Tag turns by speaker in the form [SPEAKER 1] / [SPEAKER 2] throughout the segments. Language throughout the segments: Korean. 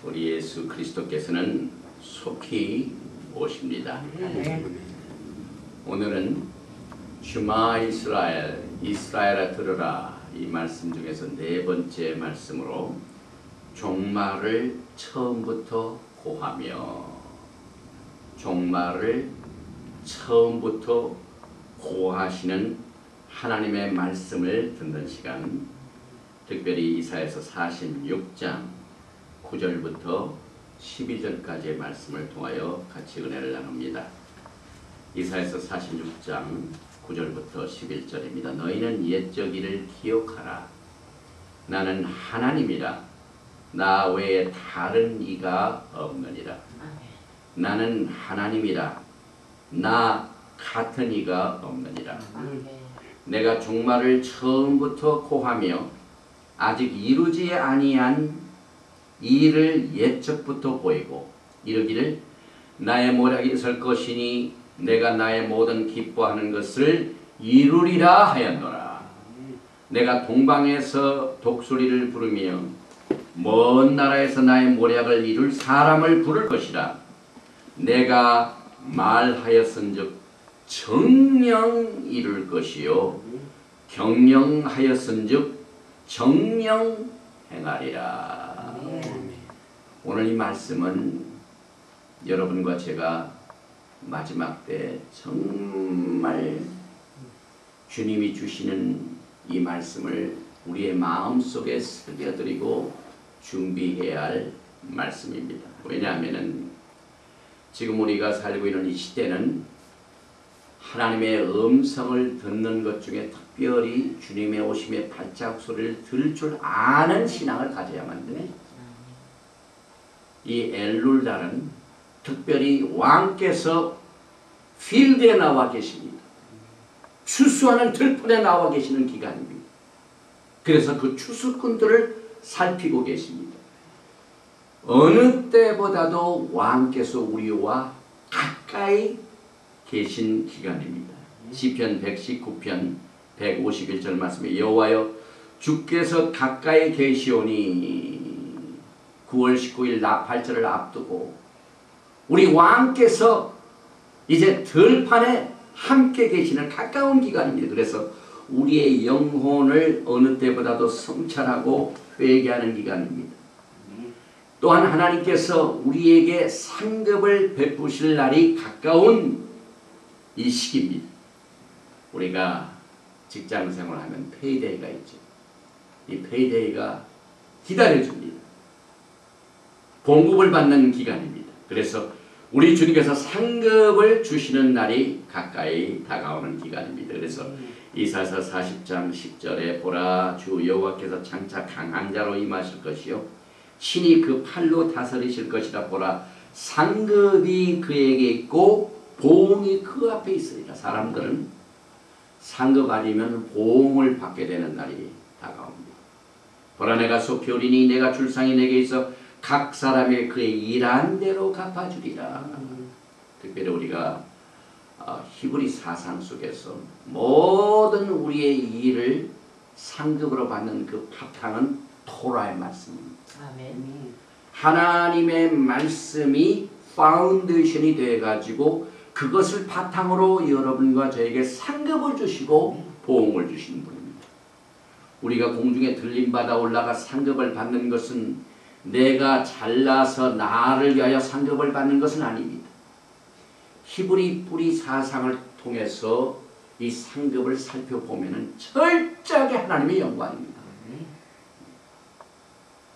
[SPEAKER 1] 우리 예수 그리스도께서는 속히 오십니다. 오늘은 슈마 이스라엘, 이스라엘아 들으라 이 말씀 중에서 네 번째 말씀으로 종말을 처음부터 고하며, 종말을 처음부터 고하시는 하나님의 말씀을 듣는 시간, 특별히 이사야서 46장 9절부터 12절까지의 말씀을 통하여 같이 은혜를 나눕니다. 이사야서 46장 9절부터 11절입니다. 너희는 옛적 일을 기억하라. 나는 하나님이라. 나 외에 다른 이가 없느니라. 나는 하나님이라. 나 같은 이가 없느니라. 내가 종말을 처음부터 고하며 아직 이루지 아니한 일을 옛적부터 보이고 이르기를 나의 모략이 설 것이니 내가 나의 모든 기뻐하는 것을 이루리라 하였노라. 내가 동방에서 독수리를 부르며 먼 나라에서 나의 모략을 이룰 사람을 부를 것이라. 내가 말하였은즉 정령 이룰 것이요 경영하였은즉 정령 행하리라. 오늘 이 말씀은 여러분과 제가 마지막 때 정말 주님이 주시는 이 말씀을 우리의 마음속에 새겨드리고 준비해야 할 말씀입니다. 왜냐하면 지금 우리가 살고 있는 이 시대는 하나님의 음성을 듣는 것 중에 특별히 주님의 오심의 발자국 소리를 들을 줄 아는 신앙을 가져야만 됩니다. 이 엘룰달은 특별히 왕께서 필드에 나와 계십니다. 추수하는 들판에 나와 계시는 기간입니다. 그래서 그 추수꾼들을 살피고 계십니다. 어느 때보다도 왕께서 우리와 가까이 계신 기간입니다. 시편 119편 151절 말씀에 여호와여 주께서 가까이 계시오니 9월 19일 나팔절을 앞두고 우리 왕께서 이제 들판에 함께 계시는 가까운 기간입니다. 그래서 우리의 영혼을 어느 때보다도 성찰하고 회개하는 기간입니다. 또한 하나님께서 우리에게 상급을 베푸실 날이 가까운 이 시기입니다. 우리가 직장생활을 하면 페이데이가 있죠. 이 페이데이가 기다려줍니다. 봉급을 받는 기간입니다. 그래서 우리 주님께서 상급을 주시는 날이 가까이 다가오는 기간입니다. 그래서 이사야서 40장 10절에 보라 주 여호와께서 장차 강한 자로 임하실 것이요 신이 그 팔로 다스리실 것이라. 보라 상급이 그에게 있고 보응이 그 앞에 있으리라. 사람들은 상급 아니면 보응을 받게 되는 날이 다가옵니다. 보라 내가 속히 오리니 내가 줄상이 내게 있어 각 사람의 그의 일한 대로 갚아주리라. 특별히 우리가 히브리 사상 속에서 모든 우리의 일을 상급으로 받는 그 바탕은 토라의 말씀입니다.
[SPEAKER 2] 아멘.
[SPEAKER 1] 하나님의 말씀이 파운데이션이 되어가지고 그것을 바탕으로 여러분과 저에게 상급을 주시고 보응을 주시는 분입니다. 우리가 공중에 들림받아 올라가 상급을 받는 것은 내가 잘나서 나를 위하여 상급을 받는 것은 아닙니다. 히브리 뿌리 사상을 통해서 이 상급을 살펴보면 철저하게 하나님의 영광입니다.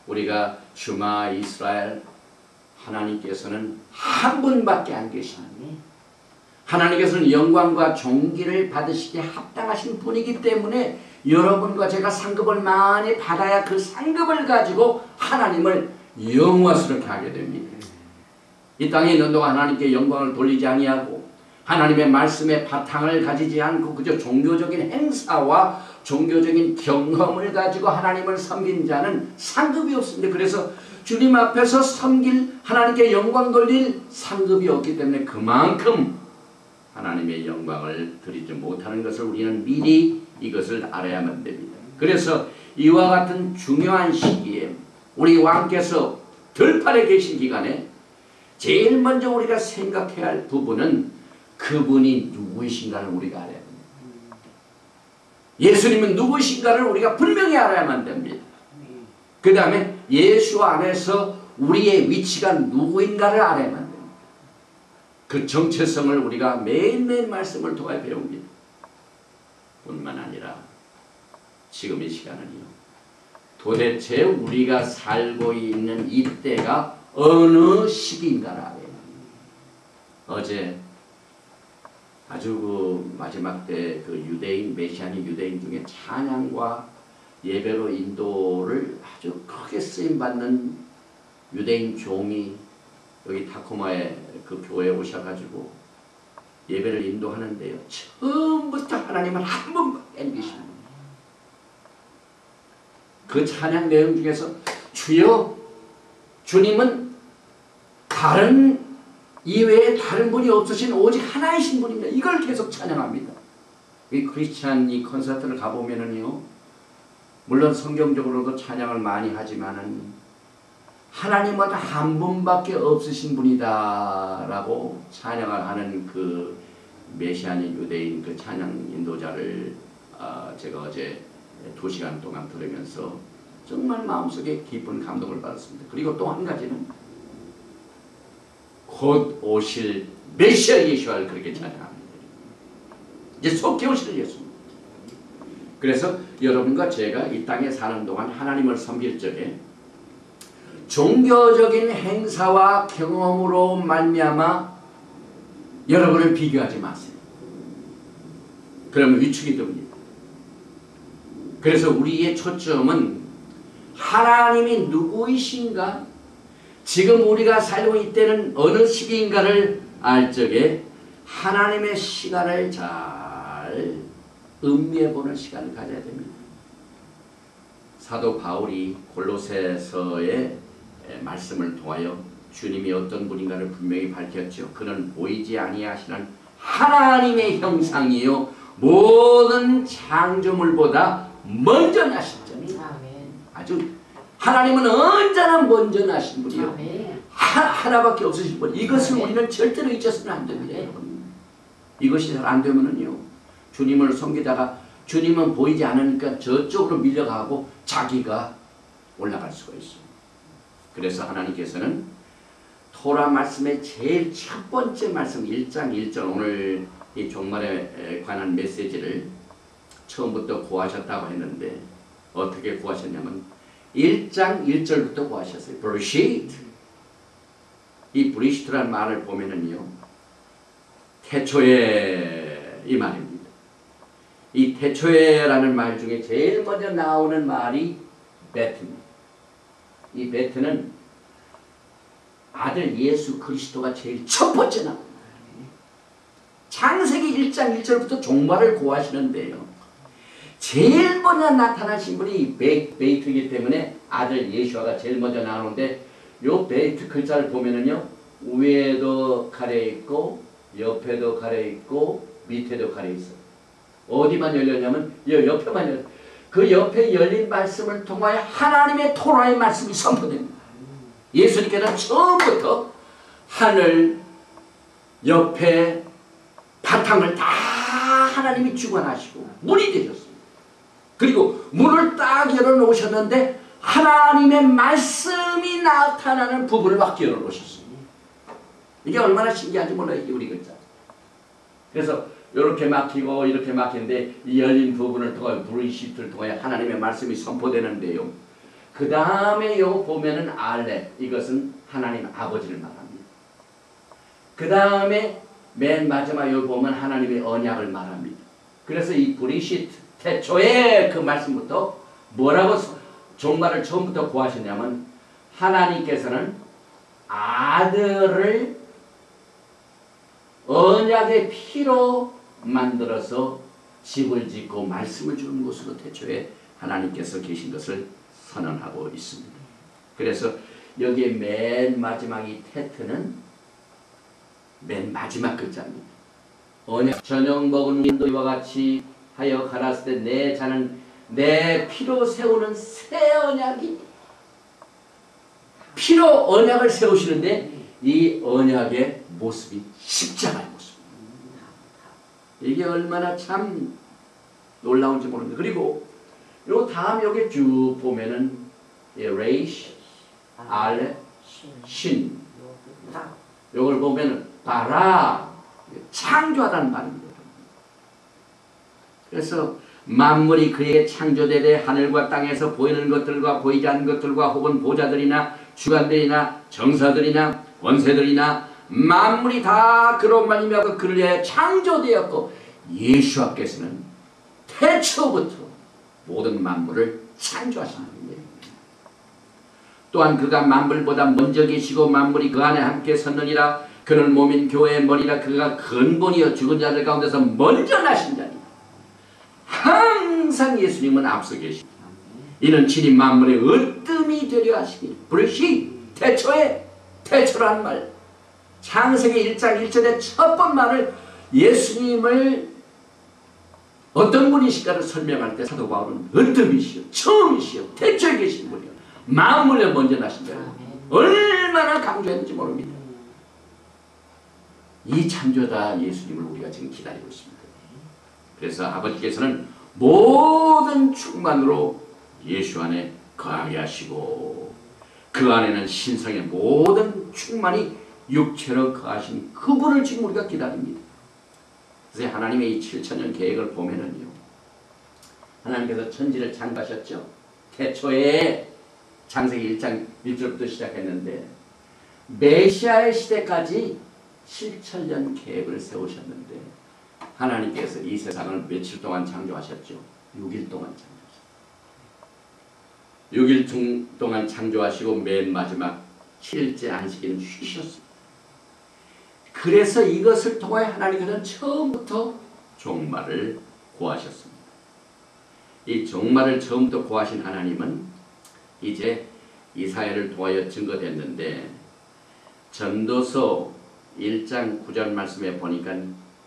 [SPEAKER 1] 우리가 슈마 이스라엘, 하나님께서는 한 분밖에 안 계십니다. 하나님께서는 영광과 존귀를 받으시기에 합당하신 분이기 때문에 여러분과 제가 상급을 많이 받아야 그 상급을 가지고 하나님을 영화스럽게 하게 됩니다. 이 땅에 있는 동안 하나님께 영광을 돌리지 아니하고 하나님의 말씀의 바탕을 가지지 않고 그저 종교적인 행사와 종교적인 경험을 가지고 하나님을 섬긴 자는 상급이 없습니다. 그래서 주님 앞에서 섬길 하나님께 영광 돌릴 상급이 없기 때문에 그만큼 하나님의 영광을 드리지 못하는 것을 우리는 미리 이것을 알아야만 됩니다. 그래서 이와 같은 중요한 시기에 우리 왕께서 들판에 계신 기간에 제일 먼저 우리가 생각해야 할 부분은 그분이 누구이신가를 우리가 알아야 됩니다. 예수님은 누구이신가를 우리가 분명히 알아야만 됩니다. 그 다음에 예수 안에서 우리의 위치가 누구인가를 알아야만 됩니다. 그 정체성을 우리가 매일매일 말씀을 통해 배웁니다. 뿐만 아니라 지금 이 시간은요, 도대체 우리가 살고 있는 이때가 어느 시기인가를 알아야 합니다. 어제 아주 그 마지막 때 그 유대인, 메시아닉 유대인 중에 찬양과 예배로 인도를 아주 크게 쓰임받는 유대인 종이 여기 타코마에 그 교회에 오셔가지고 예배를 인도하는데요, 처음부터 하나님을 한 번밖에 안 계십니다. 그 찬양 내용 중에서 주여, 주님은 다른 이외에 다른 분이 없으신 오직 하나이신 분입니다. 이걸 계속 찬양합니다. 이 크리스찬 이 콘서트를 가보면은요, 물론 성경적으로도 찬양을 많이 하지만은 하나님은 한 분밖에 없으신 분이다 라고 찬양을 하는 그 메시아닉 유대인 그 찬양 인도자를 제가 어제 2시간 동안 들으면서 정말 마음속에 깊은 감동을 받았습니다. 그리고 또 한 가지는 곧 오실 메시아 예수를 그렇게 찬양합니다. 이제 속히 오실 예수입니다. 그래서 여러분과 제가 이 땅에 사는 동안 하나님을 섬길 적에 종교적인 행사와 경험으로 말미암아 여러분을 비교하지 마세요. 그러면 위축이 됩니다. 그래서 우리의 초점은 하나님이 누구이신가, 지금 우리가 살고 있는 어느 시기인가를 알 적에 하나님의 시간을 잘 음미해보는 시간을 가져야 됩니다. 사도 바울이 골로새서의 말씀을 통하여 주님이 어떤 분인가를 분명히 밝혔죠. 그는 보이지 아니하시는 하나님의 형상이요 모든 창조물보다 먼저 나신 자입니다. 아주 하나님은 언제나 먼저 나신 분이요, 하나밖에 없으신 분. 이것을 우리는 절대로 잊어서는 안 됩니다. 여러분. 이것이 잘 안 되면은요, 주님을 섬기다가 주님은 보이지 않으니까 저쪽으로 밀려가고 자기가 올라갈 수가 있어요. 그래서 하나님께서는 토라 말씀의 제일 첫 번째 말씀 1장 1절, 오늘 이 종말에 관한 메시지를 처음부터 구하셨다고 했는데 어떻게 구하셨냐면 1장 1절부터 구하셨어요. 브리시트. 이 브리시트라는 말을 보면은요, 태초에 이 말입니다. 이 태초에라는 말 중에 제일 먼저 나오는 말이 베트입니다. 이 베트는 아들 예수 그리스도가 제일 첫 번째 나옵니다. 창세기 1장 1절부터 종말을 구하시는데요, 제일 먼저 나타나신 분이 베이트이기 때문에 아들 예수아가 제일 먼저 나오는데, 요 베이트 글자를 보면은요, 위에도 가려 있고 옆에도 가려 있고 밑에도 가려 있어요. 어디만 열렸냐면 이 옆에만 열렸어요. 그 옆에 열린 말씀을 통하여 하나님의 토라의 말씀이 선포됩니다. 예수님께서는 처음부터 하늘 옆에 바탕을 다 하나님이 주관하시고 문이 되셨습니다. 그리고 문을 딱 열어놓으셨는데 하나님의 말씀이 나타나는 부분을 막 열어놓으셨습니다. 이게 얼마나 신기한지 몰라요, 이게 우리 글자. 그래서 이렇게 막히고 이렇게 막히는데 이 열린 부분을 통해 브리시트를 통해 하나님의 말씀이 선포되는데요, 그 다음에 요 보면은 알레, 이것은 하나님 아버지를 말합니다. 그 다음에 맨 마지막 요 보면 하나님의 언약을 말합니다. 그래서 이 브리시트, 태초에 그 말씀부터 뭐라고 종말을 처음부터 구하셨냐면 하나님께서는 아들을 언약의 피로 만들어서 집을 짓고 말씀을 주는 곳으로 태초에 하나님께서 계신 것을 선언하고 있습니다. 그래서 여기에 맨 마지막 이 테트는 맨 마지막 글자입니다. 언약 저녁 먹은 인도와 같이 하여 가라스 때 내 자는 내 피로 세우는 새 언약이. 피로 언약을 세우시는데 이 언약의 모습이 십자가의 모습입니다. 이게 얼마나 참 놀라운지 모릅니다. 그리고 요 다음 여기 쭉 보면은 레이시, 알레, 신 요걸 보면은 바라 창조하다는 말입니다. 그래서 만물이 그에게 창조되되 하늘과 땅에서 보이는 것들과 보이지 않는 것들과 혹은 보좌들이나 주관들이나 정사들이나 권세들이나 만물이 다 그로 말미암아 그를 위하여 창조되었고 예수께서는 태초부터 모든 만물을 창조하신 분이에요. 또한 그가 만물보다 먼저 계시고 만물이 그 안에 함께 섰느니라. 그는 몸인 교회의 머리라. 그가 근본이여 죽은 자들 가운데서 먼저 나신 자니 항상 예수님은 앞서 계십니다. 이는 친히 만물의 으뜸이 되려 하시니 브르시 태초라는 말 창세기 1장 1절의 첫 번 말을 예수님을 어떤 분이실까를 설명할 때 사도 바울은 으뜸이시여 처음이시여 태초에 계신 분이요 만물에 먼저 나신 거예요. 얼마나 강조했는지 모릅니다. 이 창조자 예수님을 우리가 지금 기다리고 있습니다. 그래서 아버지께서는 모든 충만으로 예수 안에 거하게 하시고 그 안에는 신성의 모든 충만이 육체로 거하신 그분을 지금 우리가 기다립니다. 그래서 하나님의 이 7천년 계획을 보면은요, 하나님께서 천지를 창조하셨죠. 태초에 창세기 1장 1절부터 시작했는데 메시아의 시대까지 7천년 계획을 세우셨는데 하나님께서 이 세상을 며칠 동안 창조하셨죠? 6일 동안 창조하셨어요. 6일 동안 창조하시고 맨 마지막 7일째 안식일은 쉬셨습니다. 그래서 이것을 통해 하나님께서는 처음부터 종말을 고하셨습니다. 이 종말을 처음부터 고하신 하나님은 이제 이사야를 통하여 증거됐는데 전도서 1장 9절 말씀에 보니까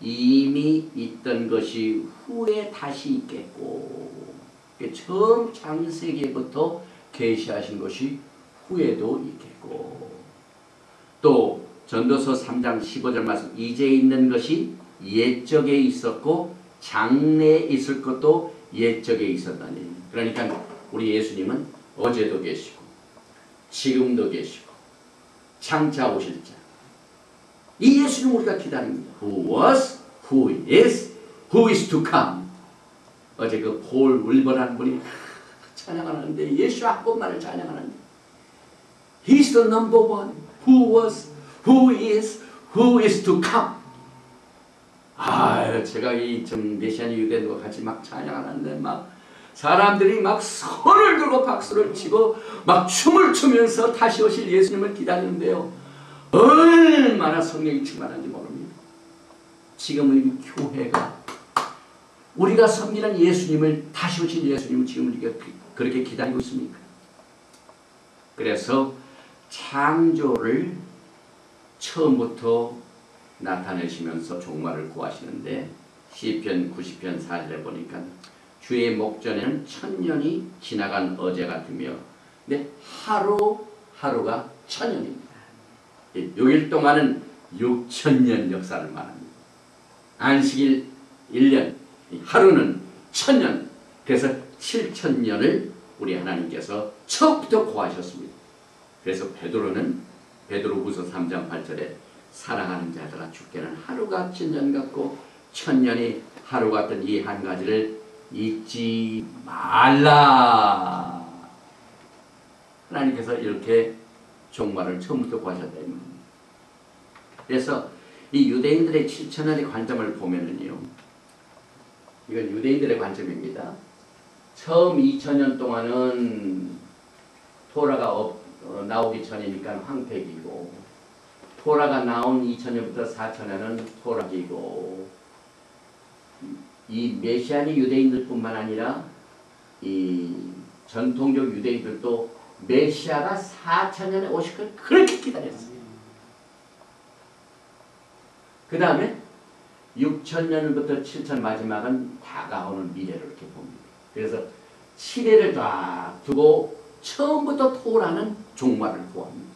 [SPEAKER 1] 이미 있던 것이 후에 다시 있겠고 처음 창세기부터 계시하신 것이 후에도 있겠고 또 전도서 3장 15절 말씀 이제 있는 것이 옛적에 있었고 장래에 있을 것도 옛적에 있었다니. 그러니까 우리 예수님은 어제도 계시고 지금도 계시고 장차 오실 자 이 예수님 우리가 기다립니다. Who was, who is, who is to come. 어제 그 폴 윌버라는 분이 찬양하는데 예수 한 번만을 찬양하는데 He's the number one. Who was, who is to come. 제가 이 좀 메시아니 유대인과 같이 막 찬양하는데 막 사람들이 막 손을 들고 박수를 치고 막 춤을 추면서 다시 오실 예수님을 기다리는데요. 얼마나 성령이 충만한지 모릅니다. 지금의 교회가 우리가 섬기는 예수님을 다시 오신 예수님을 지금 우리가 그렇게 기다리고 있습니까? 그래서 창조를 처음부터 나타내시면서 종말을 구하시는데 시편 90편 4절에 보니까 주의 목전에는 천년이 지나간 어제 같으며 근데 하루하루가 천년입니다. 6일 동안은 6천년 역사를 말합니다. 안식일 1년, 하루는 천년, 그래서 7천년을 우리 하나님께서 처음부터 구하셨습니다. 그래서 베드로후서 3장 8절에 사랑하는 자들아 주께는 하루가 천년 같고 천년이 하루 같은 이 한 가지를 잊지 말라. 하나님께서 이렇게 종말을 처음부터 구하셨다. 그래서 이 유대인들의 7천년의 관점을 보면은요, 이건 유대인들의 관점입니다. 처음 2000년 동안은 토라가 나오기 전이니까 황폐기고 토라가 나온 2000년부터 4000년은 토라기고 이 메시아니 유대인들뿐만 아니라 이 전통적 유대인들도 메시아가 4000년에 오실 걸 그렇게 기다렸어요. 그 다음에 6000년부터 7000 마지막은 다가오는 미래를 이렇게 봅니다. 그래서 7회를 딱 두고 처음부터 토라는 종말을 구합니다.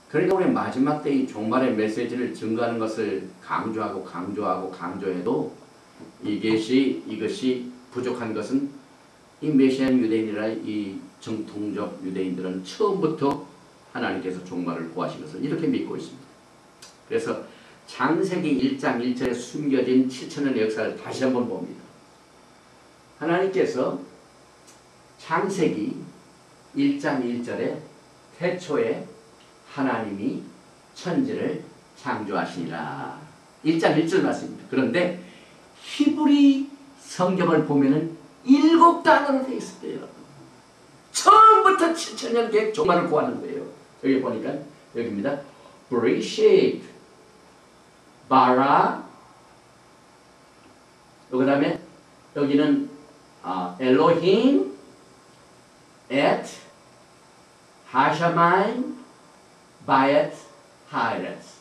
[SPEAKER 1] 그러니까 우리 마지막 때 이 종말의 메시지를 증거하는 것을 강조해도 이것이 부족한 것은 이 메시안 유대인이라 이 정통적 유대인들은 처음부터 하나님께서 종말을 구하신 것을 이렇게 믿고 있습니다. 그래서 창세기 1장 1절에 숨겨진 7천년의 역사를 다시 한번 봅니다. 하나님께서 창세기 1장 1절에 태초에 하나님이 천지를 창조하시니라. 1장 1절 말씀입니다. 그런데 히브리 성경을 보면은 7단어로 되어 있어요. 여러분. 처음부터 7천년 계획 종말을 구하는 거예요. 여기 보니까 여기입니다. Bereshit, bara, 그 다음에 여기는 Elohim, Et, Hashamayim, Bayet, Haaretz.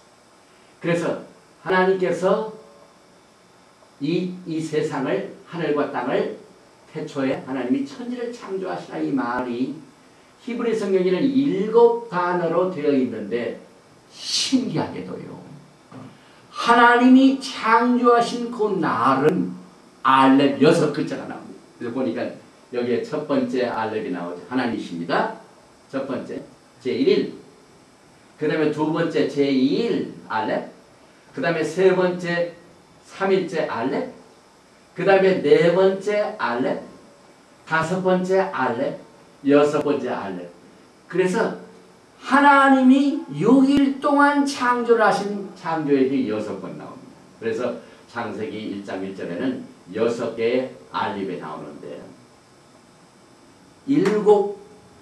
[SPEAKER 1] 그래서 하나님께서 이 세상을, 하늘과 땅을 태초에 하나님이 천지를 창조하시라, 이 말이 히브리 성경에는 7단어로 되어 있는데 신기하게도요, 하나님이 창조하신 그 날은 알렙 6글자가 나옵니다. 그래서 보니까 여기에 첫 번째 알렙이 나오죠. 하나님이십니다. 첫 번째 제1일, 그 다음에 두 번째 제2일 알렙, 그 다음에 세 번째 3일째 알렙, 그 다음에 네 번째 알렙, 다섯 번째 알렙, 여섯 번째 알렙. 그래서 하나님이 6일 동안 창조를 하신 창조일이 6번 나옵니다. 그래서 창세기 1장 1절에는 6개의 알렙이 나오는데, 7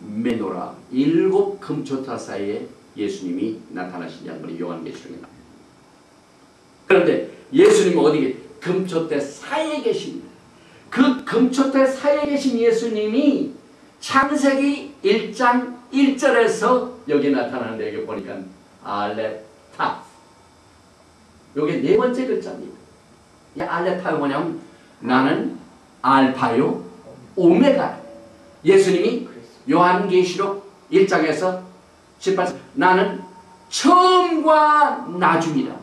[SPEAKER 1] 메노라, 7 금초타 사이에 예수님이 나타나신 장면이 요한계시록에 나옵니다. 그런데 예수님은 어디 금초대 사이에 계십니다. 그 금초대 사이에 계신 예수님이 창세기 1장 1절에서 여기 나타나는데, 여기 보니까 알렙 탑, 여기 네 번째 글자입니다. 이 알렙 탑이 뭐냐면 나는 알파요 오메가. 예수님이 요한계시록 1장에서 18절 나는 처음과 나중이다.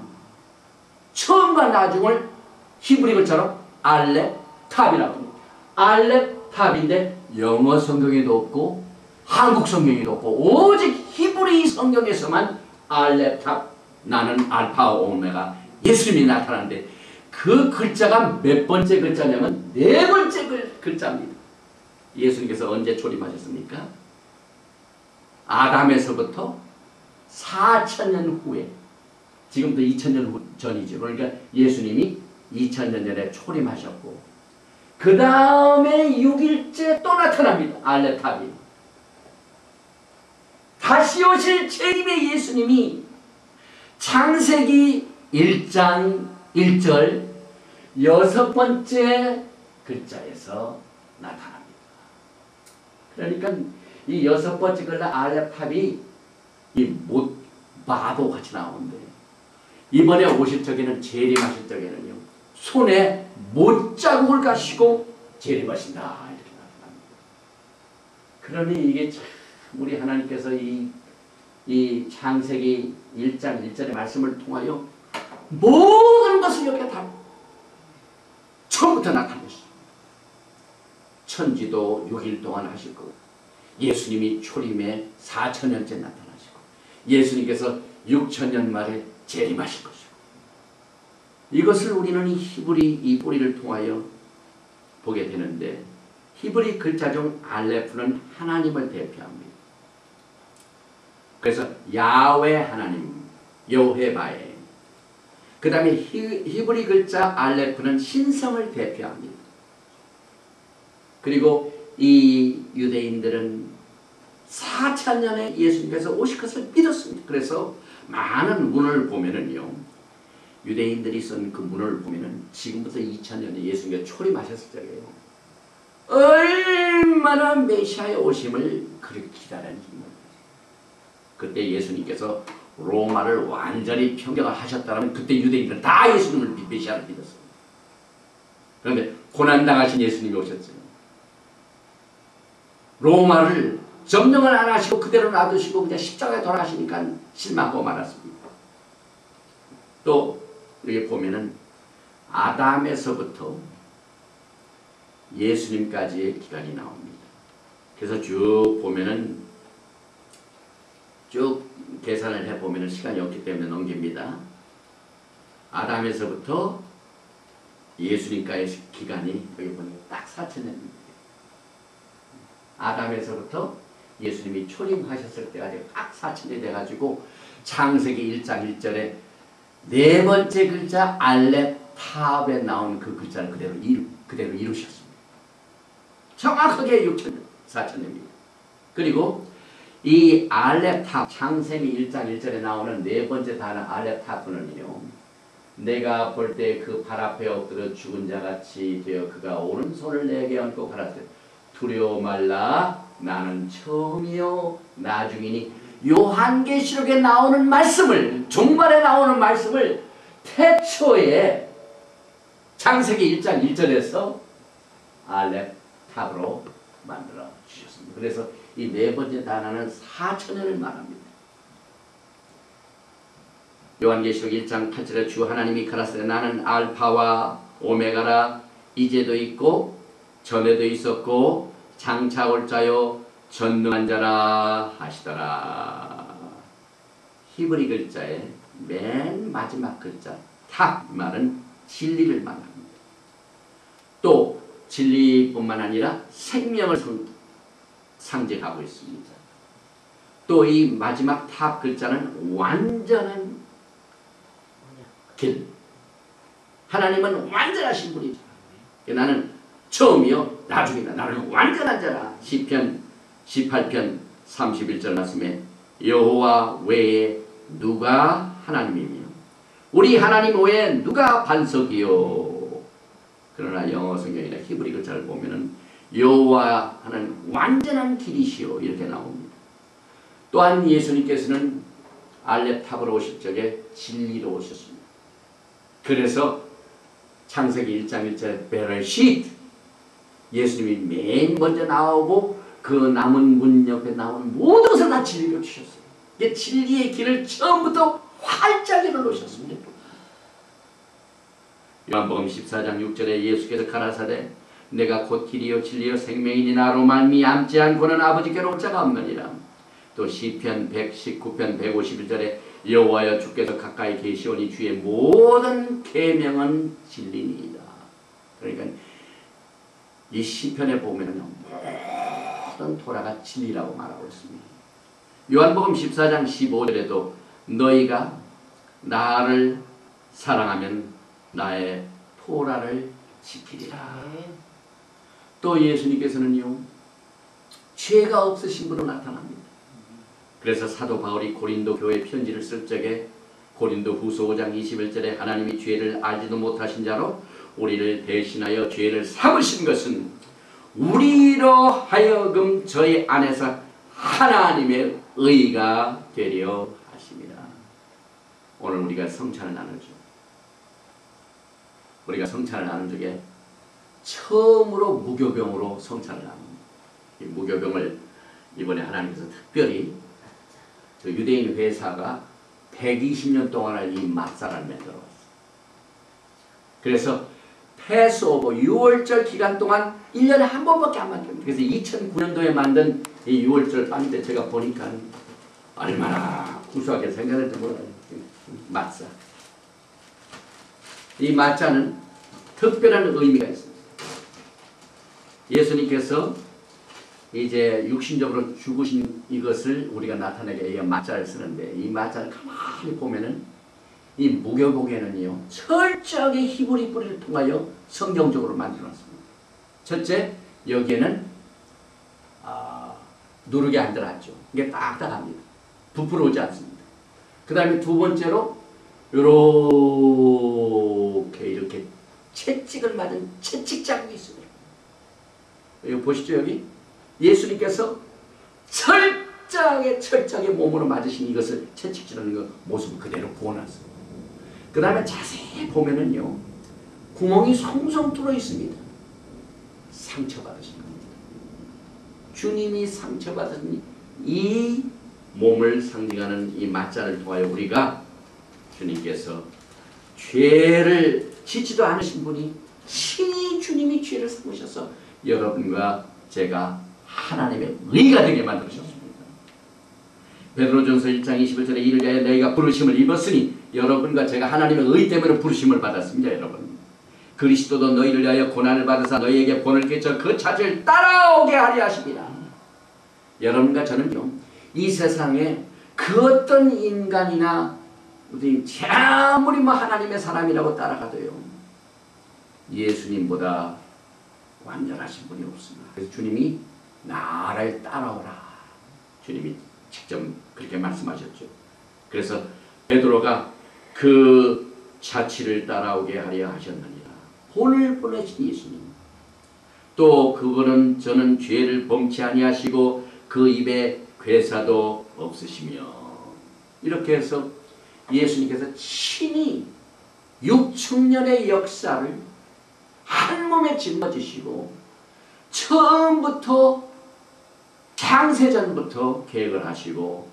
[SPEAKER 1] 처음과 나중을 히브리 글자로 알렙 탑이라고 합니다. 알렙 탑인데 영어 성경에도 없고 한국 성경에도 없고 오직 히브리 성경에서만 알렙 탑, 나는 알파 오메가, 예수님이 나타나는데 그 글자가 몇 번째 글자냐면 네 번째 글자입니다. 예수님께서 언제 초림하셨습니까? 아담에서부터 4천년 후에, 지금부터 2000년 전이죠. 그러니까 예수님이 2000년 전에 초림하셨고 그 다음에 6일째 또 나타납니다. 알렙 탑이. 다시 오실 재림의 예수님이 창세기 1장 1절 6번째 글자에서 나타납니다. 그러니까 이 6번째 글자 알렙 탑이 이 마도 같이 나오는데, 이번에 오실 적에는, 재림하실 적에는요, 손에 못자국을 가시고 재림하신다, 이렇게 나타납니다. 그러니 이게 참 우리 하나님께서 이 창세기 1장 1절의 말씀을 통하여 모든 것을 여기에 다 처음부터 나타내셨습니다. 천지도 6일 동안 하실 거고, 예수님이 초림에 4천년째 나타나시고, 예수님께서 6천년 말에 재림하실 것이고, 이것을 우리는 이 히브리 이 뿌리를 통하여 보게 되는데, 히브리 글자 중 알레프는 하나님을 대표합니다. 그래서 야훼 하나님, 여호베바에, 그 다음에 히브리 글자 알레프는 신성을 대표합니다. 그리고 이 유대인들은 4천년에 예수님께서 오실 것을 믿었습니다. 그래서 많은 문을 보면은요, 유대인들이 쓴 그 문을 보면은 지금부터 2000년에 예수님께서 초림하셨을 적이에요. 얼마나 메시아의 오심을 그렇게 기다렸는지. 그때 예수님께서 로마를 완전히 평정을 하셨다면 그때 유대인들은 다 예수님을 메시아를 믿었어요. 그런데 고난당하신 예수님이 오셨어요. 로마를 점령을 안 하시고 그대로 놔두시고 그냥 십자가에 돌아가시니까 실망하고 말았습니다. 또 여기 보면은 아담에서부터 예수님까지의 기간이 나옵니다. 그래서 쭉 보면은 쭉 계산을 해보면은 시간이 없기 때문에 넘깁니다. 아담에서부터 예수님까지의 기간이 여기 보면 딱 4,000년입니다. 아담에서부터 예수님이 초림하셨을 때까지 딱 4,000년이 돼가지고 창세기 1장 1절에 네 번째 글자 알렙 탑에 나온 그 글자를 그대로 이루셨습니다. 정확하게 6,000년, 4,000년입니다. 그리고 이 알렙 탑, 창세기 1장 1절에 나오는 네 번째 단어 알렙 탑은요, 내가 볼 때 그 발 앞에 엎드려 죽은 자같이 되어 그가 오른손을 내게 얹고 가라사대 두려워 말라 나는 처음이요 나중이니. 요한계시록에 나오는 말씀을, 종말에 나오는 말씀을 태초에 창세기 1장 1절에서 알렙 탑으로 만들어 주셨습니다. 그래서 이 네 번째 단어는 4,000년을 말합니다. 요한계시록 1장 8절에 주 하나님이 가라사대 나는 알파와 오메가라 이제도 있고 전에도 있었고 장차 올 자요 전능한 자라 하시더라. 히브리 글자의 맨 마지막 글자 탑 말은 진리를 말합니다. 또 진리뿐만 아니라 생명을 상징하고 있습니다. 또 이 마지막 탑 글자는 완전한 길. 하나님은 완전하신 분이죠. 나는 처음이요 나중이다. 나는 완전한 자라. 시편 18편 31절 말씀에 여호와 외에 누가 하나님이며 우리 하나님 외에 누가 반석이요. 그러나 영어 성경이나 히브리 글자를 보면은 여호와 하나님 완전한 길이시요 이렇게 나옵니다. 또한 예수님께서는 알렙 탑으로 오실 적에 진리로 오셨습니다. 그래서 창세기 1장 1절 베레시트 예수님이 맨 먼저 나오고 그 남은 문 옆에 나오는 모든 것을 다 진리로 주셨어요. 진리의 길을 처음부터 활짝 열어놓으셨습니다. 요한복음 14장 6절에 예수께서 가라사대 내가 곧 길이요 진리요 생명이니 나로 말미암지 않고는 아버지께로 올 자가 없느니라. 또 시편 119편 151절에 여호와여 주께서 가까이 계시오니 주의 모든 계명은 진리니이다. 그러니까 이 시편에 보면요 모든 토라가 진리라고 말하고 있습니다. 요한복음 14장 15절에도 너희가 나를 사랑하면 나의 토라를 지키리라. 또 예수님께서는요 죄가 없으신 분으로 나타납니다. 그래서 사도 바울이 고린도 교회 편지를 쓸 적에 고린도 후서 5장 21절에 하나님이 죄를 알지도 못하신 자로 우리를 대신하여 죄를 삼으신 것은 우리로 하여금 저희 안에서 하나님의 의가 되려 하십니다. 오늘 우리가 성찬을 나누죠. 우리가 성찬을 나눈 적에 처음으로 무교병으로 성찬을 나눕니다. 이 무교병을 이번에 하나님께서 특별히 저 유대인 회사가 120년 동안을 이 맛살을 만들어 왔어요. 그래서 패스오버 6월절 기간 동안 1년에 한 번밖에 안 만듭니다. 그래서 2009년도에 만든 이 6월절 빵인데 제가 보니까 얼마나 구수하게 생각할지 몰라요. 맛살. 이 맛자는 특별한 의미가 있습니다. 예수님께서 이제 육신적으로 죽으신 이것을 우리가 나타내기 위해 맛자를 쓰는데 이 맛자를 가만히 보면은 이 무교복에는요 철저하게 히브리 뿌리를 통하여 성경적으로 만들어놨습니다. 첫째, 여기에는 누르게 안 들어갔죠. 이게 딱딱합니다. 부풀어 오지 않습니다. 그 다음에 두 번째로 이렇게 채찍을 맞은 채찍 자국이 있습니다. 여기 보시죠. 여기 예수님께서 철저하게 몸으로 맞으신 이것을 채찍질하는 그 모습을 그대로 구워놨습니다. 그 다음에 자세히 보면은요 구멍이 송송 뚫어 있습니다. 상처받으신 겁니다. 주님이 상처받은 이 몸을 상징하는 이 맞자를 통하여 우리가 주님께서 죄를 짓지도 않으신 분이 친히 주님이 죄를 삼으셔서 여러분과 제가 하나님의 의가 되게 만들으셨습니다. 베드로전서 1장 21절에 이를 위하여 너희가 부르심을 입었으니 여러분과 제가 하나님의 의 때문에 부르심을 받았습니다. 여러분, 그리스도도 너희를 위하여 고난을 받으사 너희에게 본을 끼쳐 그 자질을 따라오게 하려 하십니다. 여러분과 저는요, 이 세상에 그 어떤 인간이나 아무리 하나님의 사람이라고 따라가도요, 예수님보다 완전하신 분이 없습니다. 그래서 주님이 나를 따라오라, 주님이 직접 그렇게 말씀하셨죠. 그래서 베드로가 그 자취를 따라오게 하려 하셨느니라. 본을 보내신 예수님. 또 그분은 저는 죄를 범치 아니하시고 그 입에 괴사도 없으시며, 이렇게 해서 예수님께서 친히 6,000년의 역사를 한 몸에 짊어지시고 처음부터 창세전부터 계획을 하시고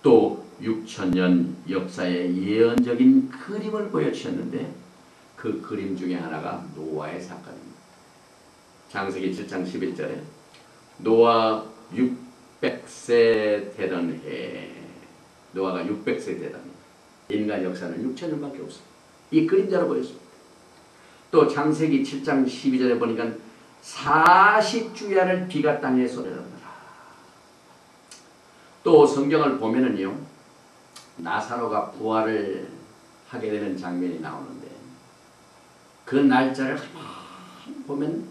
[SPEAKER 1] 또 6,000년 역사의 예언적인 그림을 보여주셨는데, 그 그림 중에 하나가 노아의 사건입니다. 창세기 7장 11절에 노아 600세 되던 해, 노아가 600세 되던 해, 인간 역사는 6,000년밖에 없습니다. 이 그림자로 보였습니다. 또 창세기 7장 12절에 보니까 40주야를 비가 땅에 쏟아졌느라. 또 성경을 보면은요, 나사로가 부활을 하게 되는 장면이 나오는데, 그 날짜를 보면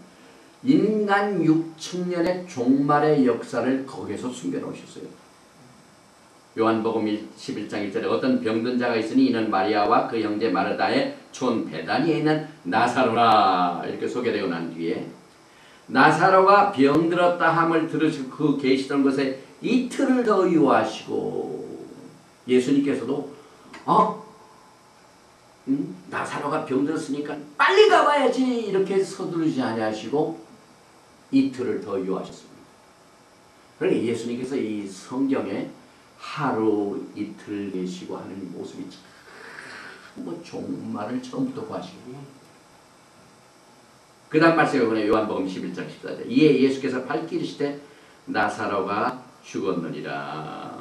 [SPEAKER 1] 인간 6,000년의 종말의 역사를 거기서 숨겨놓으셨어요. 요한복음 11장 1절에 어떤 병든 자가 있으니 이는 마리아와 그 형제 마르다의 촌 베다니에 있는 나사로라, 이렇게 소개되고 난 뒤에 나사로가 병들었다 함을 들으시고 그 계시던 곳에 이틀을 더 유하시고, 예수님께서도 나사로가 병들었으니까 빨리 가봐야지 이렇게 서두르지 아니하시고 이틀을 더 유하셨습니다. 그러니까 예수님께서 이 성경에 하루 이틀 계시고 하는 모습이 참 종말을 처음부터 구하시고, 그 다음 말씀에 보면 요한복음 11장 14절 이에 예수께서 발길이시되 나사로가 죽었느니라.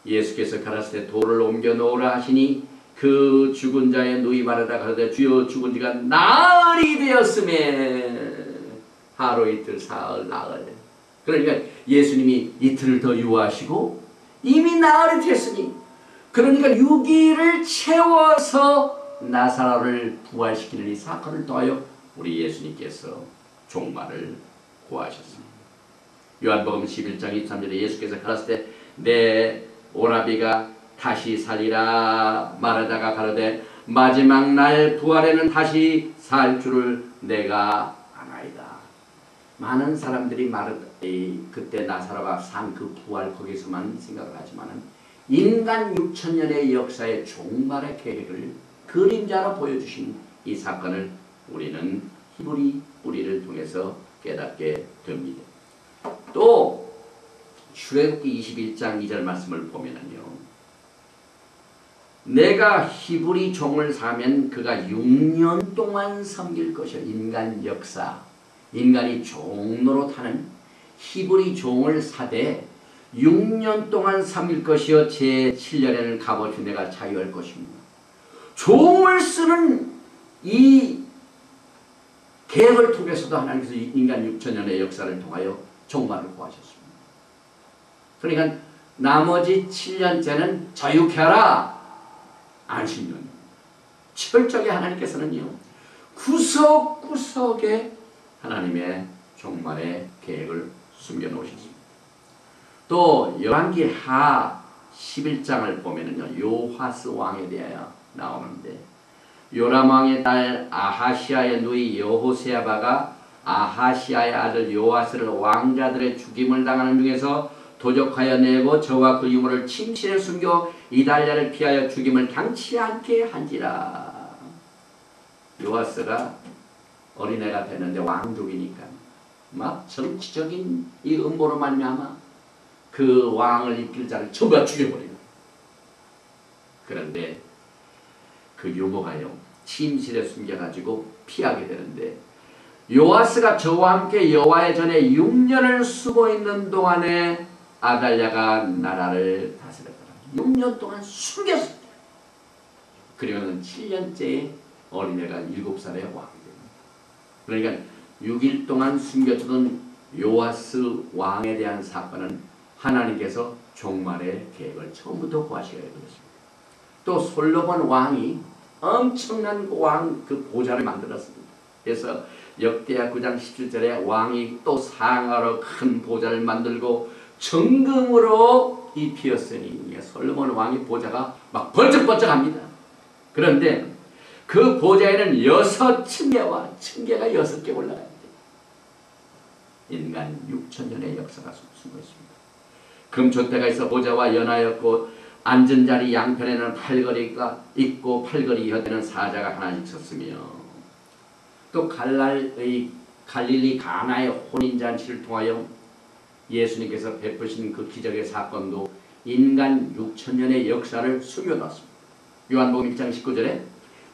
[SPEAKER 1] 예수께서 가라사대 돌을 옮겨 놓으라 하시니 그 죽은 자의 누이 말하다 가로되 주여 죽은 지가 나흘이 되었음에, 하루 이틀 사흘 나흘. 그러니까 예수님이 이틀을 더 유하시고 이미 나흘이 됐으니, 그러니까 6일을 채워서 나사로를 부활시키는 이 사건을 통하여 우리 예수님께서 종말을 구하셨습니다. 요한복음 11장 23절에 예수께서 가라사대 내 오라비가 다시 살리라 말하다가 가로되 마지막 날 부활에는 다시 살 줄을 내가 아나이다. 많은 사람들이 그때 나사로가 산 그 부활 거기서만 생각을 하지만은 인간 6,000년의 역사의 종말의 계획을 그림자로 보여주신 이 사건을 우리는 히브리 뿌리를 통해서 깨닫게 됩니다. 또 출애굽기 21장 2절 말씀을 보면은요, 내가 히브리 종을 사면 그가 6년 동안 섬길 것이요. 인간 역사, 인간이 종노릇하는 히브리 종을 사되 6년 동안 섬길 것이요 제7년에는 값없이 내가 자유할 것입니다. 종을 쓰는 이 계획을 통해서도 하나님께서 인간 6,000년의 역사를 통하여 종말을 구하셨습니다. 그러니까 나머지 7년째는 자유케하라, 안식년. 철저하게 하나님께서는요, 구석구석에 하나님의 종말의 계획을 숨겨놓으셨습니다. 또 열왕기 하 11장을 보면은요, 요하스 왕에 대하여 나오는데, 요람 왕의 딸 아하시아의 누이 여호세아바가 아하시아의 아들 요아스를 왕자들의 죽임을 당하는 중에서 도적하여 내고 저와 그 유물을 침실에 숨겨 이달랴를 피하여 죽임을 당치 않게 한지라. 요아스가 어린애가 됐는데 왕족이니까 막 정치적인 이 음모로 말미암아 그 왕을 이끌 자를 전부 다 죽여버리는. 그런데 그 유모가요 침실에 숨겨가지고 피하게 되는데, 요아스가 저와 함께 여호와의 전에 6년을 숨어 있는 동안에 아달랴가 나라를 다스렸더라. 6년 동안 숨겼습니다. 그러면 7년째에 어린애가 7살의 왕이 됩니다. 그러니까 6일 동안 숨겨두던 요아스 왕에 대한 사건은 하나님께서 종말의 계획을 처음부터 구하시게 되었습니다. 또 솔로몬 왕이 엄청난 왕 그 보좌를 만들었습니다. 그래서 역대하 9장 17절에 왕이 또 상하로 큰 보좌를 만들고 정금으로 입히었으니, 솔로몬 왕의 보좌가 막 번쩍번쩍합니다. 그런데 그 보좌에는 6층계와 층계가 6개 올라갑니다. 인간 6천년의 역사가 숨어 있습니다. 금촛대가 있어 보좌와 연하였고, 앉은 자리 양편에는 팔걸이가 있고 팔걸이 곁에는 사자가 하나씩 섰으며, 또 갈릴리 가나의 혼인잔치를 통하여 예수님께서 베푸신 그 기적의 사건도 인간 6천년의 역사를 숨겨놨습니다. 요한복음 1장 19절에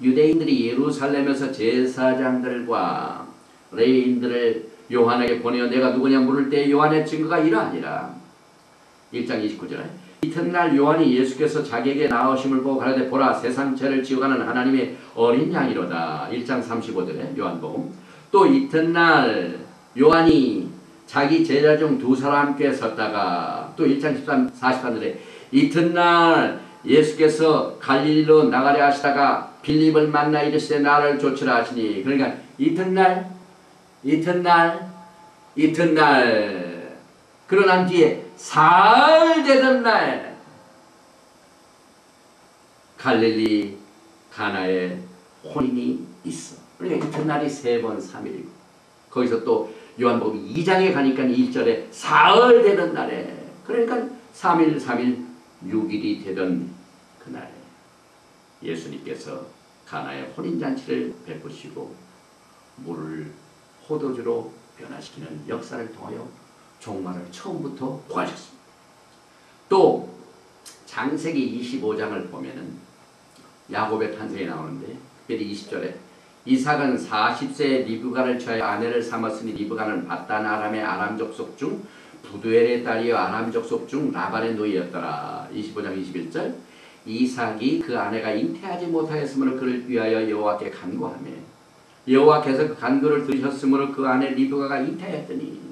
[SPEAKER 1] 유대인들이 예루살렘에서 제사장들과 레위인들을 요한에게 보내어 내가 누구냐 물을 때 요한의 증거가 이러하니라. 1장 29절에 이튿날 요한이 예수께서 자기에게 나오심을 보고 가라되 보라 세상 죄를 지어가는 하나님의 어린 양이로다. 1장 35절에 요한복음. 또 이튿날 요한이 자기 제자 중 2사람과 함께 섰다가, 또 1장 43절에 이튿날 예수께서 갈릴리로 나가려 하시다가 빌립을 만나 이르시되 나를 좇으라 하시니. 그러니까 이튿날 그러난 뒤에 사흘 되던 날 갈릴리 가나에 혼인이 있어. 그러니까 이튿날이 3번 3일이고, 거기서 또 요한복음 2장에 가니까 1절에 사흘 되던 날에, 그러니까 3일 3일 6일이 되던 그날에 예수님께서 가나의 혼인잔치를 베푸시고 물을 포도주로 변화시키는 역사를 통하여 종말을 처음부터 구하셨습니다. 또 창세기 25장을 보면은 야곱의 탄생이 나오는데, 특별히 20절에 이삭은 40세에 리브가를 취하여 아내를 삼았으니 리브가는 바단 아람의 아람 족속 중 부두엘의 딸이여 아람 족속 중 라반의 노이였더라. 25장 21절 이삭이 그 아내가 잉태하지 못하였으므로 그를 위하여 여호와께 간구하며 여호와께서 그 간구를 들으셨으므로 그 아내 리브가가 잉태하였더니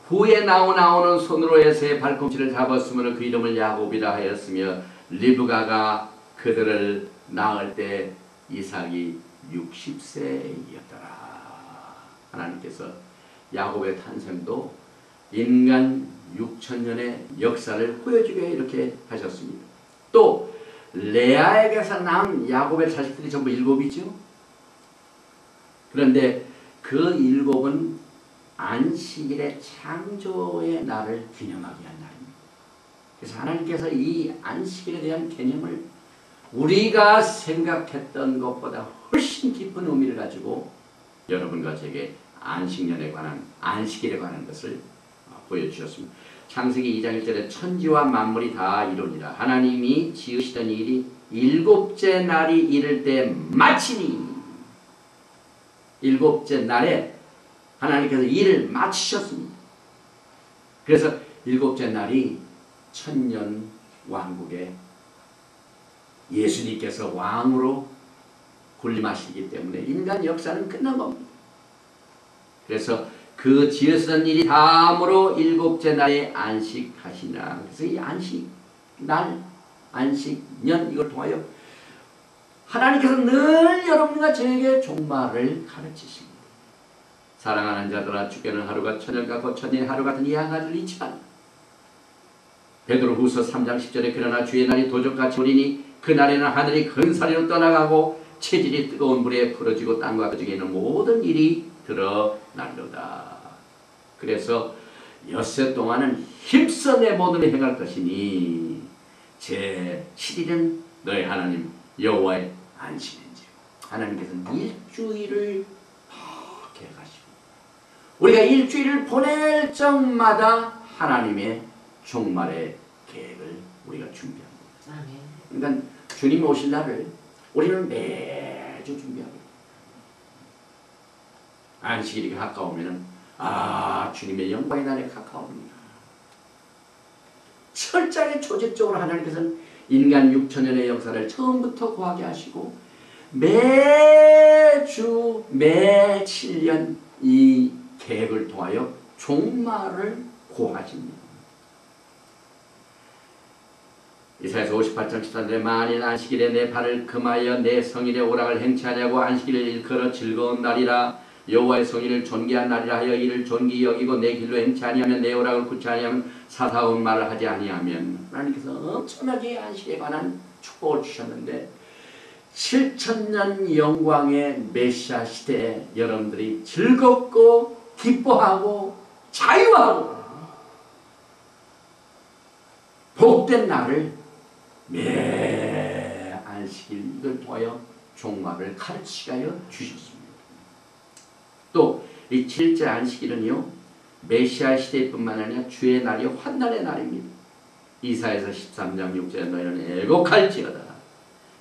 [SPEAKER 1] 후에 나오는 손으로 에서의 발꿈치를 잡았으므로 그 이름을 야곱이라 하였으며 리브가가 그들을 낳을 때 이삭이 60세였더라. 하나님께서 야곱의 탄생도 인간 6천년의 역사를 보여주게 이렇게 하셨습니다. 또 레아에게서 낳은 야곱의 자식들이 전부 7이죠. 그런데 그 7은 안식일의 창조의 날을 기념하기 위한 날입니다. 그래서 하나님께서 이 안식일에 대한 개념을 우리가 생각했던 것보다 훨씬 깊은 의미를 가지고 여러분과 제게 안식년에 관한, 안식일에 관한 것을 보여주셨습니다. 창세기 2장 1절에 천지와 만물이 다 이루니라. 하나님이 지으시던 일이 7째 날이 이를 때 마치니, 7째 날에 하나님께서 일을 마치셨습니다. 그래서 7째 날이 천년 왕국의 예수님께서 왕으로 군림하시기 때문에 인간 역사는 끝난 겁니다. 그래서 그 지으시던 일이 다음으로 7째 날에 안식하시나. 그래서 이 안식날, 안식년 이걸 통하여 하나님께서 늘 여러분과 저에게 종말을 가르치십니다. 사랑하는 자들아 주께는 하루가 천년 같고 천년이 하루 같은 이 한 가지를 잊지 말라. 베드로후서 3장 10절에 그러나 주의 날이 도적같이 오리니 그날에는 하늘이 근사리로 떠나가고 체질이 뜨거운 물에 풀어지고 땅과 그 중에 있는 모든 일이 드러날로다. 그래서 엿새 동안은 힘써 내 모든 일을 행할 것이니 제 7일은 너의 하나님 여호와의 안식일이지요. 하나님께서는 일주일을 계획하시고 우리가 일주일을 보낼 적마다 하나님의 종말의 계획을 우리가 준비합니다. 그러니까 주님 오실 날을 우리는 매주 준비합니다. 안식일이 가까우면 주님의 영광의 날에 가까웁니다. 철저하게 조직적으로 하나님께서는 인간 6천년의 역사를 처음부터 고하게 하시고 매주 매 7년 이 계획을 통하여 종말을 고하십니다. 이사야서 58장 13절에 만일 안식일에 내 발을 금하여 내 성일의 오락을 행치하냐고 안식일을 일컬어 즐거운 날이라 여호와의 성일을 존귀한 날이라 하여 이를 존귀히 여기고 내 길로 행치 아니하면 내 오락을 굳지 아니하면 사사운 말을 하지 아니하면 하나님께서 엄청나게 안식에 관한 축복을 주셨는데 7천년 영광의 메시아 시대에 여러분들이 즐겁고 기뻐하고 자유하고 복된 날을 매 안식일 이걸 통하여 종말을 가르치게 주셨습니다. 또 이 7째 안식일은요 메시아 시대뿐만 아니라 주의 날이 환난의 날입니다. 이사야서 13장 6절에 너희는 애곡할지어다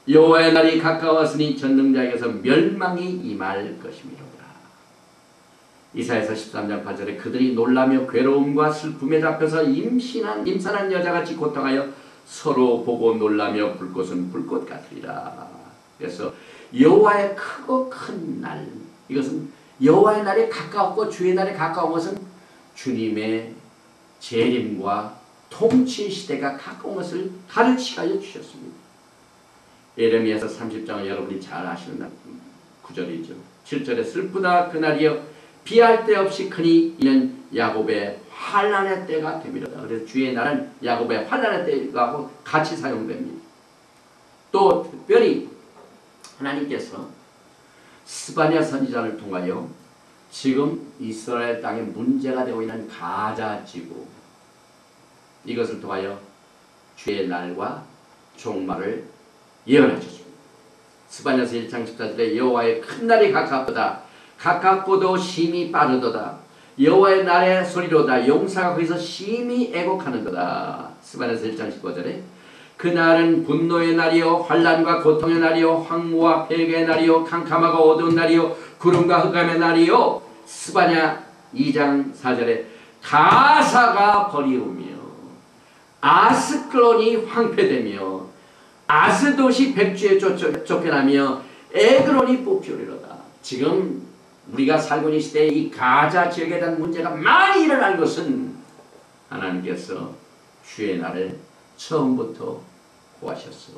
[SPEAKER 1] 여호와의 날이 가까웠으니 전능자에게서 멸망이 임할 것이미로다. 이사야서 13장 8절에 그들이 놀라며 괴로움과 슬픔에 잡혀서 임산한 여자같이 고통하여 서로 보고 놀라며 불꽃은 불꽃 같으리라. 그래서 여호와의 크고 큰 날, 이것은 여호와의 날이 가까웠고 주의 날이 가까운 것은 주님의 재림과 통치 시대가 가까운 것을 가르치게 주셨습니다. 예레미야서 30장은 여러분이 잘 아시는 구절이죠. 7절에 슬프다 그날이여 비할 데 없이 크니 이는 야곱의 환난의 때가 되미로다. 그래서 주의 날은 야곱의 환난의 때하고 같이 사용됩니다. 또 특별히 하나님께서 스바냐 선지자를 통하여 지금 이스라엘 땅에 문제가 되고 있는 가자 지구 이것을 통하여 주의 날과 종말을 예언하셨습니다. 스바냐서 1장 14절에 여호와의 큰 날이 가깝도다 가깝고도 심히 빠르도다 여호와의 날의 소리로다 용사가 거기서 심히 애곡하는도다. 스바냐서 1장 15절에 그날은 분노의 날이요 환난과 고통의 날이요 황무와 폐괴의 날이요 캄캄하고 어두운 날이요 구름과 흑암의 날이요. 스바냐 2장 4절에 가사가 버리우며 아스클론이 황폐되며 아스돗이 백주에 쫓겨나며 에그론이 뽑히오리로다. 지금 우리가 살고 있는 시대에 이 가자 지역에 대한 문제가 많이 일어난 것은 하나님께서 주의 날을 처음부터 고하셨어.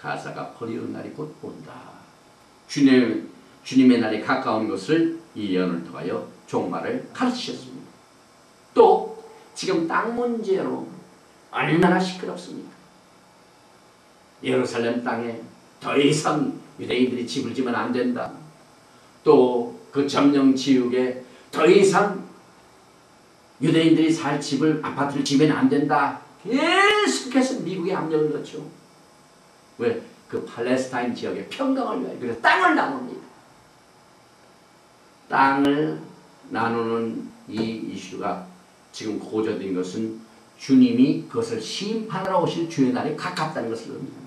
[SPEAKER 1] 가사가 버리운 날이 곧 온다. 주님의 날이 가까운 것을 이 예언을 통하여 종말을 가르치셨습니다. 또 지금 땅 문제로 얼마나 시끄럽습니까? 예루살렘 땅에 더 이상 유대인들이 집을 지면 안 된다. 또 그 점령 지역에 더 이상 유대인들이 살 집을 아파트를 지면 안 된다. 계속해서 미국에 압력을 넣죠. 왜? 그 팔레스타인 지역의 평강을 위하여. 그래서 땅을 나눕니다. 땅을 나누는 이 이슈가 지금 고조된 것은 주님이 그것을 심판하러 오실 주의 날이 가깝다는 것을 의미합니다.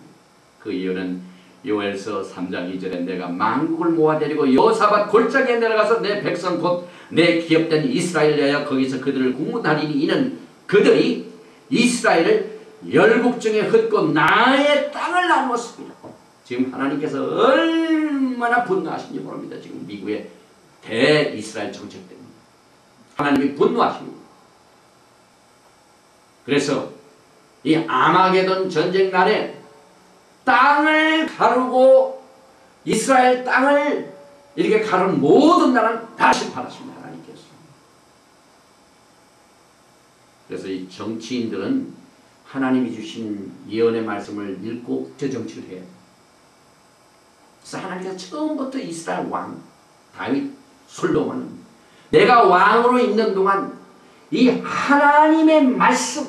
[SPEAKER 1] 그 이유는 요엘서 3장 2절에 내가 만국을 모아데리고 여호사밧 골짜기에 내려가서 내 백성 곧 내 기업된 이스라엘 위하여 거기서 그들을 국문하리니 이는 그들이 이스라엘을 열국 중에 흩고 나의 땅을 나누었습니다. 지금 하나님께서 얼마나 분노하신지 모릅니다. 지금 미국의 대이스라엘 정책 때문에 하나님이 분노하십니다. 그래서 이 아마게돈 전쟁 날에 땅을 가르고 이스라엘 땅을 이렇게 가른 모든 나라는 다 심판하십니다. 하나님께서. 그래서 이 정치인들은 하나님이 주신 예언의 말씀을 읽고 국제정치를 해요. 그래서 하나님께서 처음부터 이스라엘 왕 다윗 솔로몬은 내가 왕으로 있는 동안 이 하나님의 말씀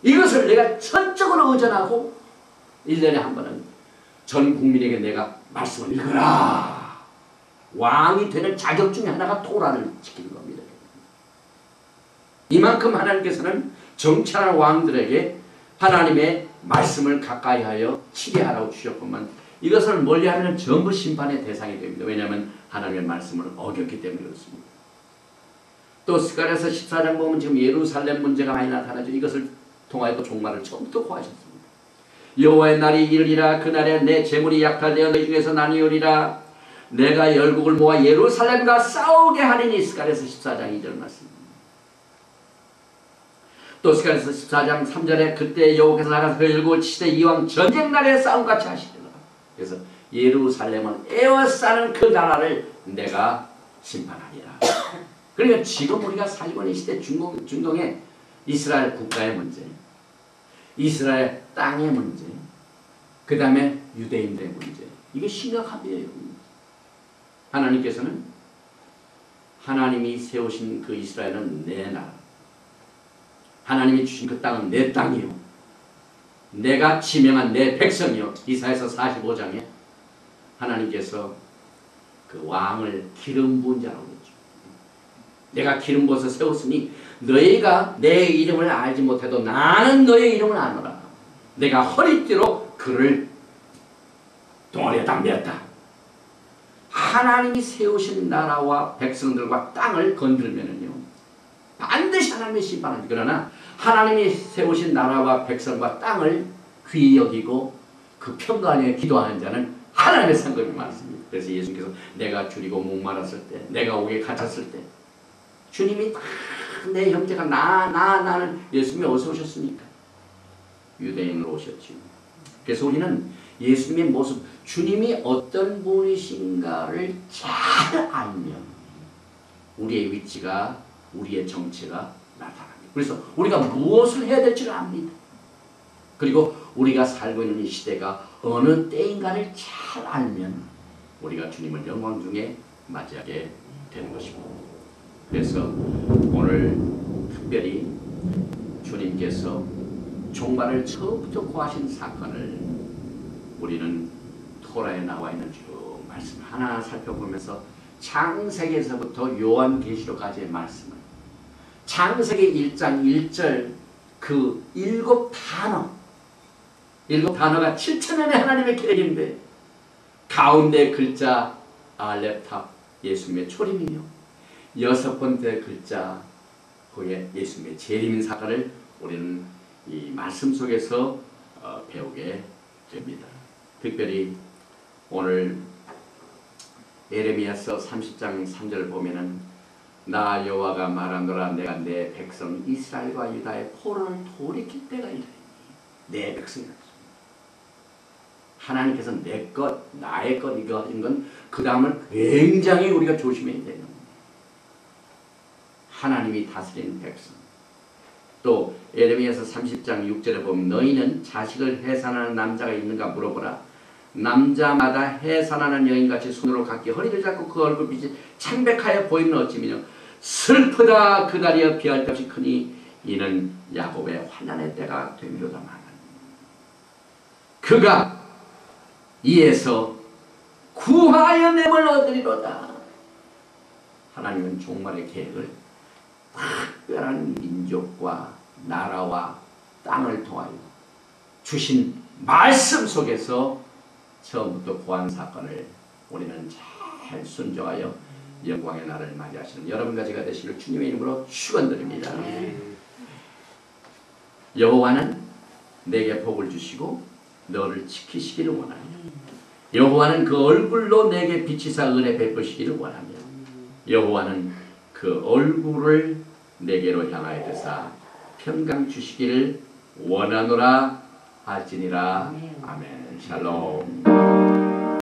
[SPEAKER 1] 이것을 내가 전적으로 의존하고 1년에 한 번은 전 국민에게 내가 말씀을 읽어라. 왕이 되는 자격 중에 하나가 토라를 지키는 겁니다. 이만큼 하나님께서는 정찰한 왕들에게 하나님의 말씀을 가까이 하여 치게하라고 주셨건만 이것을 멀리하면 전부 심판의 대상이 됩니다. 왜냐하면 하나님의 말씀을 어겼기 때문에 그렇습니다. 또 스가랴서 14장 보면 지금 예루살렘 문제가 많이 나타나죠. 이것을 통하여 또 종말을 처음부터 고하셨습니다. 여호와의 날이 이르리라. 그날에 내 재물이 약탈되어 너희 중에서 나뉘으리라. 내가 열국을 모아 예루살렘과 싸우게 하리니. 스가랴서 14장 2절 말씀. 또 스가랴서 14장 3절에 그때 여호와께서 나가서 그 열국을 치시되 이왕 전쟁날에 싸움같이 하시리라. 그래서 예루살렘은 에워싸는 그 나라를 내가 심판하리라. 그러니까 지금 우리가 살고 있는 시대 중동의 이스라엘 국가의 문제, 이스라엘 땅의 문제, 그 다음에 유대인들의 문제, 이게 심각합니다. 하나님께서는 하나님이 세우신 그 이스라엘은 내 나라, 하나님이 주신 그 땅은 내 땅이요, 내가 지명한 내 백성이요. 이사야서 45장에 하나님께서 그 왕을 기름 부은 자라고 했죠. 내가 기름 부어서 세웠으니 너희가 내 이름을 알지 못해도 나는 너의 이름을 아노라. 내가 허리띠로 그를 동아리에다 메었다. 하나님이 세우신 나라와 백성들과 땅을 건들면은요 반드시 하나님의 심판합니다. 그러나 하나님이 세우신 나라와 백성과 땅을 귀히 여기고 그 평강에 기도하는 자는 하나님의 상급이 많습니다. 그래서 예수님께서 내가 줄이고 목말랐을 때, 내가 옥에 갇혔을 때 주님이 다 내 형제가 나는 예수님이 어디서 오셨습니까? 유대인으로 오셨죠. 그래서 우리는 예수님의 모습, 주님이 어떤 분이신가를 잘 알면 우리의 위치가, 우리의 정체가 나타납니다. 그래서 우리가 무엇을 해야 될지를 압니다. 그리고 우리가 살고 있는 이 시대가 어느 때인가를 잘 알면 우리가 주님을 영광 중에 맞이하게 되는 것입니다. 그래서 오늘 특별히 주님께서 종말을 처음부터 고하신 사건을 우리는 토라에 나와 있는 쭉 말씀 하나 살펴보면서 창세기에서부터 요한계시록까지의 말씀을, 창세기 1장 1절 그 7단어가 7천년의 하나님의 계획인데 가운데 글자 알렙탑 예수님의 초림이요, 6번째 글자 거기에 예수님의 재림인 사건을 우리는 이 말씀 속에서 배우게 됩니다. 특별히 오늘 예레미야서 30장 3절을 보면은 나 여호와가 말하노라. 내가 내 백성 이스라엘과 유다의 포로를 돌이킬 때가 이르니. 내 백성이다. 하나님께서 내 것, 나의 것 이거인 건 그 다음을 굉장히 우리가 조심해야 되는 겁니다. 하나님이 다스리는 백성. 또 예레미야서 30장 6절에 보면 너희는 자식을 해산하는 남자가 있는가 물어보라. 남자마다 해산하는 여인같이 손으로 각기 허리를 잡고 그 얼굴빛이 창백하여 보이면 어찌미뇨. 슬프다 그날이여 비할 데 없이 크니 이는 야곱의 환난의 때가 되리로다만. 그가 이에서 구하여 냄을 얻으리로다. 하나님은 종말의 계획을 특별한 민족과 나라와 땅을 통하여 주신 말씀 속에서 처음부터 고한 사건을 우리는 잘 순종하여 영광의 날을 맞이하시는 여러분과 제가 되시길 주님의 이름으로 축원드립니다. 여호와는 내게 복을 주시고 너를 지키시기를 원하며 여호와는 그 얼굴로 내게 비치사 은혜 베푸시기를 원하며 여호와는 그 얼굴을 내게로 향하여 드사 평강 주시기를 원하노라 할지니라. 아멘. 샬롬.